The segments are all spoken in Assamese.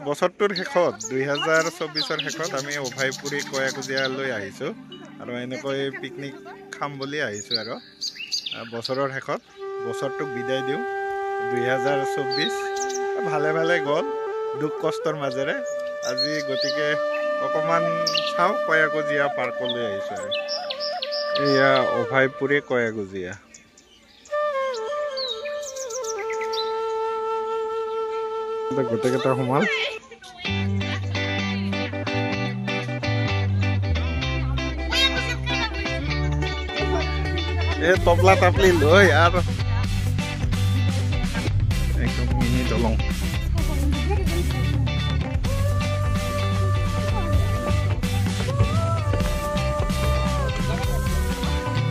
বছৰটোৰ শেষত 2024ৰ শেষত আমি অভয়পুৰী কয়াকুজিয়ালৈ আহিছোঁ আৰু এনেকৈ পিকনিক খাম বুলি আহিছোঁ আৰু বছৰৰ শেষত বছৰটোক বিদায় দিওঁ 2024 ভালে ভালে গ'ল দুখ কষ্টৰ মাজেৰে আজি গতিকে অকমান চাওঁ কয়াকুজিয়া পাৰ্কলৈ আহিছোঁ আৰু এয়া অভয়পুৰী কয়াকুজিয়া গোটেইকেইটা সোমাল এই তবলা তাপলি লৈ আৰু একদম মিনি দলং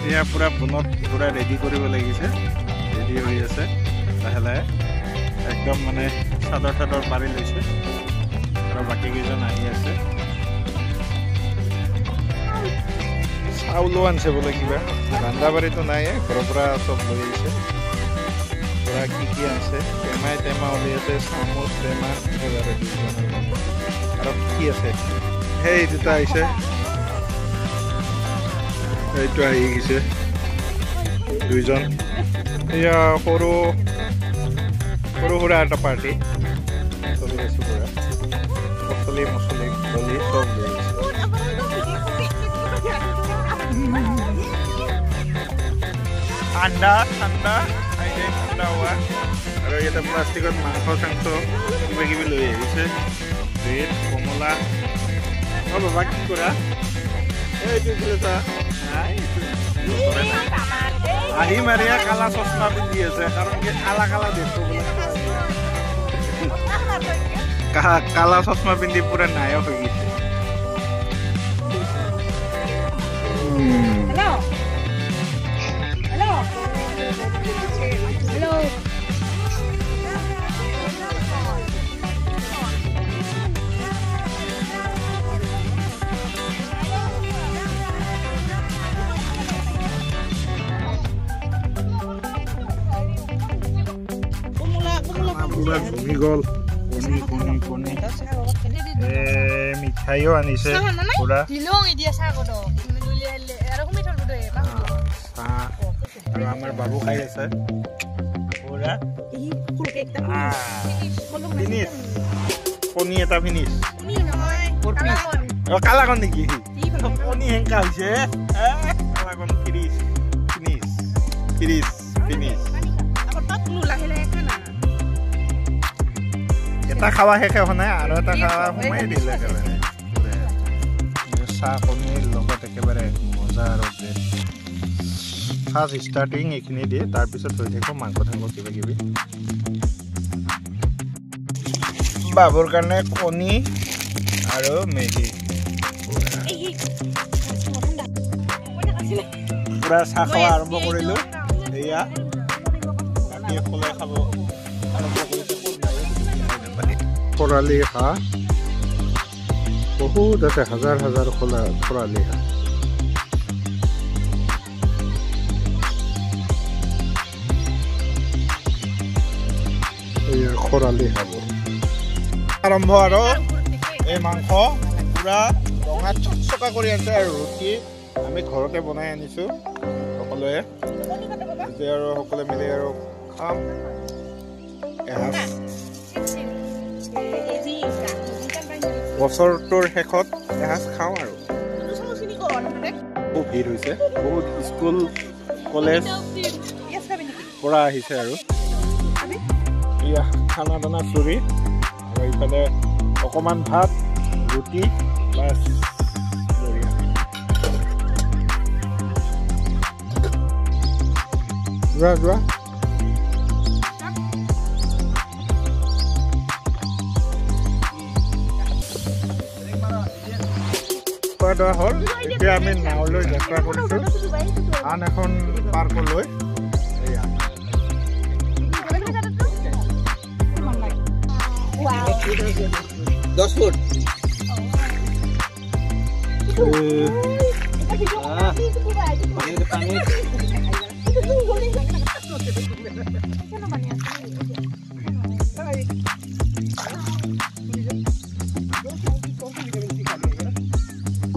এয়া পুৰা বনত পুৰা ৰেডি কৰিব লাগিছে ৰেডি হৈ আছে লাহে লাহে একদম মানে চাদৰ চাদৰ পাৰি লৈছে আৰু বাকী কেইজন আহি আছে চাউলো আনিছে বোলে কিবা ৰান্ধা বাৰীটো নাই ঘৰৰ পৰা চব লৈ আহিছে পুৰা কি কি আনিছে টেমাই টেমা উলিয়াইছে চামুচ টেমা আৰু কি আছে সেই দুটা আহিছে এইটো আহি গৈছে দুইজন এয়া সৰু সৰু সুৰা এটা পাৰ্টি চলি আছো পুৰা মছলি মছলি গলি চব লৈ আহিছে আণ্ডা ঠাণ্ডা ঠাণ্ডা হোৱা আৰু ইয়াতে প্লাষ্টিকত মাংস চাংস কিবা কিবি লৈ আহিছে ব্ৰেড কমলা অঁ বাবা কি কৰা এইটো আহি মাৰিয়া কালা চশমা পিন্ধি আছে কাৰণ কি কালা কালা দেখো বোলে কালা চশমা পিন্ধি পুৰা নায়ক হৈ গৈছে পুৰা ঝুমি গ'ল কণী কণী কণী মিঠাইও আনিছে পুৰা আৰু আমাৰ বাবু খাই আছে পুৰা ফিনিছ কণী এটা ফিনিছ কালাকণ নেকি কণী হেংকা হৈছে কালাকণ ফিনিছ ফিনিছ ফিনিছ ফিনিছ এটা খাওয়া শেষ হোৱা নাই আৰু এটা খাওয়া সোমাই দিলে একেবাৰে চাহ কণীৰ লগত একেবাৰে মজা আৰু ফাৰ্ষ্ট ষ্টাৰ্টিং এইখিনি দিয়ে তাৰপিছত হৈ থাকিব মাংস থাকিব কিবা কিবি বাবুৰ কাৰণে কণী আৰু মেগী পুৰা চাহ খোৱা আৰম্ভ কৰিলোঁ এয়া বাকী সকলোৱে খাব আৰম্ভ কৰিছে খৰালি হাঁহ বহুত আছে হাজাৰ হাজাৰ খৰালি হাঁহ খৰালি হাঁহ আৰম্ভ আৰু এই মাংস পুৰা ৰঙা চকচকা কৰি আছে আৰু ৰুটি আমি ঘৰতে বনাই আনিছোঁ সকলোৱে আজি আৰু সকলোৱে মিলি আৰু খাম এসাঁজ বছৰটোৰ শেষত এসাঁজ খাওঁ আৰু খুব ভিৰ হৈছে বহুত স্কুল কলেজ পৰা আহিছে আৰু এয়া খানা দানা চুৰি আৰু ইফালে অকণমান ভাত ৰুটি বাছ যোৱা যোৱা খোৱা হ'ল এতিয়া আমি নাওলৈ যাত্ৰা কৰিছোঁ আন এখন পাৰ্কলৈ 10 foot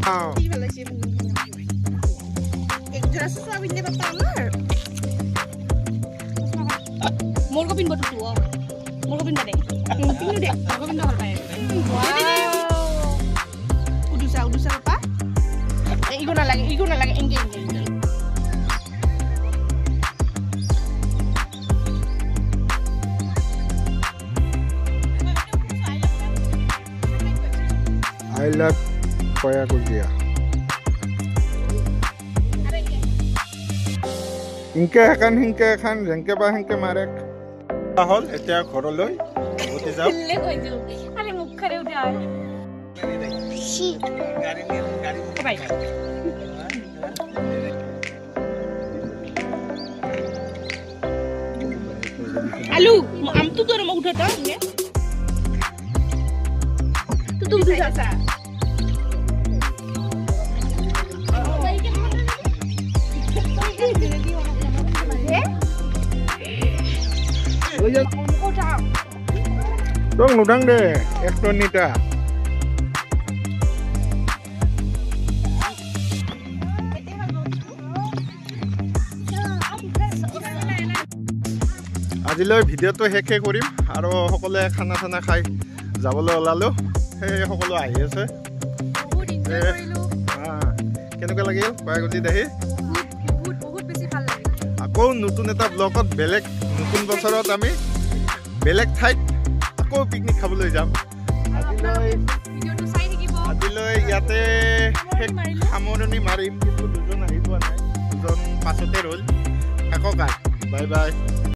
Mau kau pin batu tua, mau kau pin badai, pin deh, mau kau pin dah halpai. Udah apa? Ikut lagi, engge. I love Koya Kujia. Hinke kan, jengke ba hinke marek. Ahol, etia ঘৰলৈ উঠি যাও। ले कोई जो, अरे मुख करे उठा। शी। बाय। आलू, आम तू तो रमा उठाता है? तू जैसा। Dong nudang deh, Ektonita. আজিলৈ ভিডিঅ'টো শেষে কৰিম আৰু সকলোৱে খানা চানা খাই যাবলৈ ওলালো সেই সকলো আহি আছে বহুত এনজয় কৰিলো কেনেকুৱা লাগিল পায়গুটি দাহি বহুত বেছি ভাল লাগিল আকৌ নতুন এটা ব্লগত বেলেগ নতুন বছৰত আমি বেলেগ ঠাইত আকৌ পিকনিক খাবলৈ যাম আজিলৈ ইয়াতে সামৰণি মাৰিম কিন্তু দুজন আহি পোৱা নাই দুজন পাছতে ৰ'ল থাকক বাই বাই